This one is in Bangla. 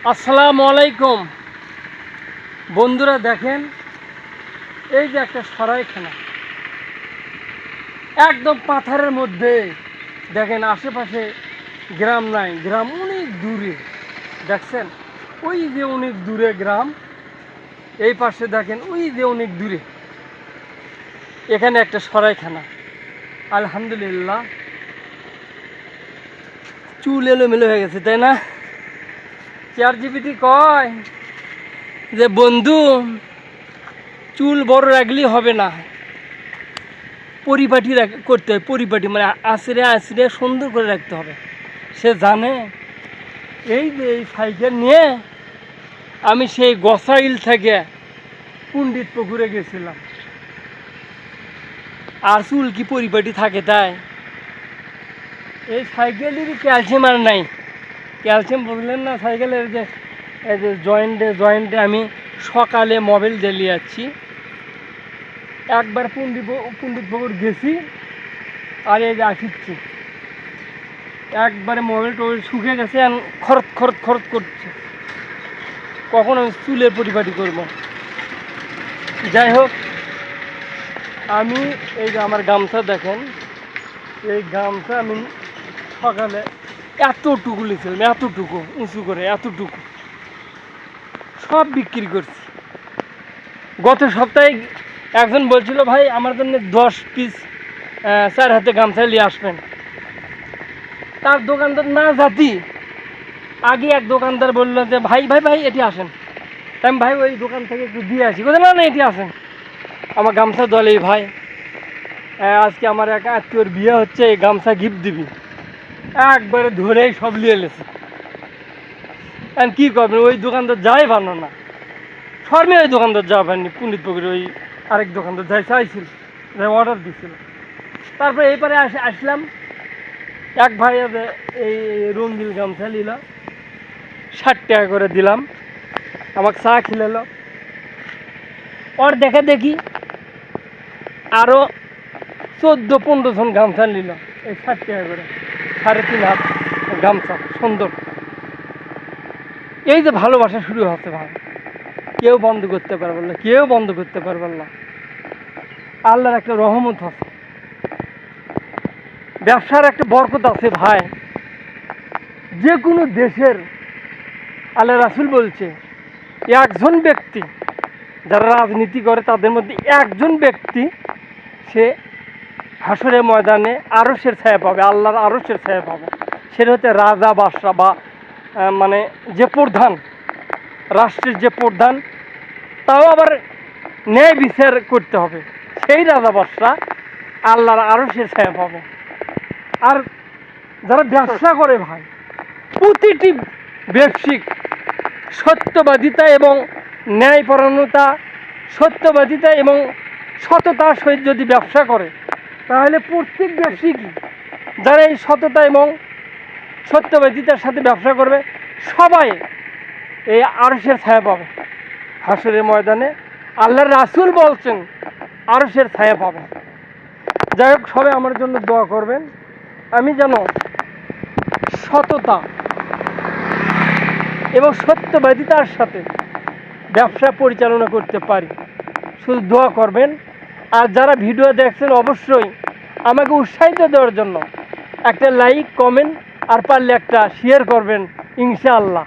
আসসালামু আলাইকুম বন্ধুরা, দেখেন এই যে একটা সরাইখানা একদম পাথরের মধ্যে। দেখেন আশেপাশে গ্রাম নাই, গ্রাম অনেক দূরে। দেখছেন ওই যে অনেক দূরে গ্রাম, এই পাশে দেখেন ওই যে অনেক দূরে এখানে একটা সরাইখানা। আলহামদুলিল্লাহ, চুল এলোমেলো হয়ে গেছে, তাই না? ChatGPT কয় যে বন্ধু, চুল বড় রাখলেই হবে না, পরিপাটি করতে হয়। পরিপাটি মানে আঁচড়ে আঁচড়ে সুন্দর করে রাখতে হবে। সে জানে। এই যে এই সাইকেল নিয়ে আমি সেই গসাইল থেকে পণ্ডিত পুকুরে গেছিলাম। আর চুল কি পরিপাটি থাকে তাই? এই সাইকেলের ক্যালসিয়াম আর নাই। ক্যালসিয়াম বুঝলেন না? সাইকেলের যে এই যে জয়েন্টে আমি সকালে মোবাইল জ্বালিয়ে যাচ্ছি। একবার পণ্ডিত পুকুর গেছি, আর এই যে আসিচ্ছি, একবারে মোবাইল টোবাইল শুকিয়ে গেছে, খরচ খরচ খরচ করছে। কখন আমি চুলের পরিপাটি করব? যাই হোক, আমি এই যে আমার গামছা দেখেন, এই গামছা আমি সকালে এতটুকু লিখছিলাম, এতটুকু উঁচু করে, এতটুকু সব বিক্রি করছি। গত সপ্তাহে একজন বলছিল, ভাই আমার জন্য 10 পিস 4 হাতে গামছা নিয়ে আসবেন। তার দোকানদার না জাতি, আগে এক দোকানদার বললো যে ভাই ভাই ভাই এটি আসেন। তাই ভাই ওই দোকান থেকে একটু দিয়ে আসি। কোথায়? না না, এটি আসেন, আমার গামছা দলেই ভাই, আজকে আমার এক আত্মীয়র বিয়ে হচ্ছে, এই গামছা গিফট দিবি। একবারে ধরেই সব নিয়ে এলেছে। এখন কী করবেন? ওই দোকানদার যাই ভালো না, শর্মে ওই দোকানদার যাওয়া পারেনি। পণ্ডিত পুকুরে ওই আরেক দোকানদার যাই চাইছিল, যাই অর্ডার দিছিল। তারপরে এইবারে আসলাম, এক ভাই এই রঙিন গামছা নিল, 60 টাকা করে দিলাম। আমাকে চা খিলালো। ওর দেখে দেখি আরও 14-15 জন গামছা নিল, এই 60 টাকা করে, 3.5 হাত গামছা সুন্দর। এই যে ভালোবাসা শুরু হচ্ছে ভাই, কেউ বন্ধ করতে পারবেন না, কেউ বন্ধ করতে পারবেন না। আল্লাহর একটা রহমত আছে, ব্যবসার একটা বরকত আছে ভাই। যে কোনো দেশের আল্লাহ রাসূল বলছে, একজন ব্যক্তি যারা রাজনীতি করে তাদের মধ্যে একজন ব্যক্তি সে হাসরের ময়দানে আরশের ছায়া পাবে, আল্লাহর আরশের ছায়া পাবে। সেটা হচ্ছে রাজা বাদশা, বা মানে যে প্রধান, রাষ্ট্রের যে প্রধান, তাও আবার ন্যায় বিচার করতে হবে, সেই রাজা বাদশা আল্লাহর আরশের ছায়া পাবে। আর যারা ব্যবসা করে ভাই, প্রতিটি ব্যবসায়িক সত্যবাদিতা এবং ন্যায়পরায়ণতা, সত্যবাদিতা এবং সততার সহিত যদি ব্যবসা করে, তাহলে প্রত্যেক ব্যবসায়িকই যারা এই সততা এবং সত্যবাদিতার সাথে ব্যবসা করবে, সবাই এই আরশের ছায়া পাবে হাসরের ময়দানে। আল্লাহর রাসূল বলছেন আরশের ছায়া পাবে। যাই হোক, সবাই আমার জন্য দোয়া করবেন, আমি যেন সততা এবং সত্যবাদিতার সাথে ব্যবসা পরিচালনা করতে পারি। শুধু দোয়া করবেন। আর যারা ভিডিও দেখছেন, অবশ্যই আমাকে উৎসাহিত দেওয়ার জন্য একটা লাইক, কমেন্ট আর পারলে একটা শেয়ার করবেন, ইনশাআল্লাহ।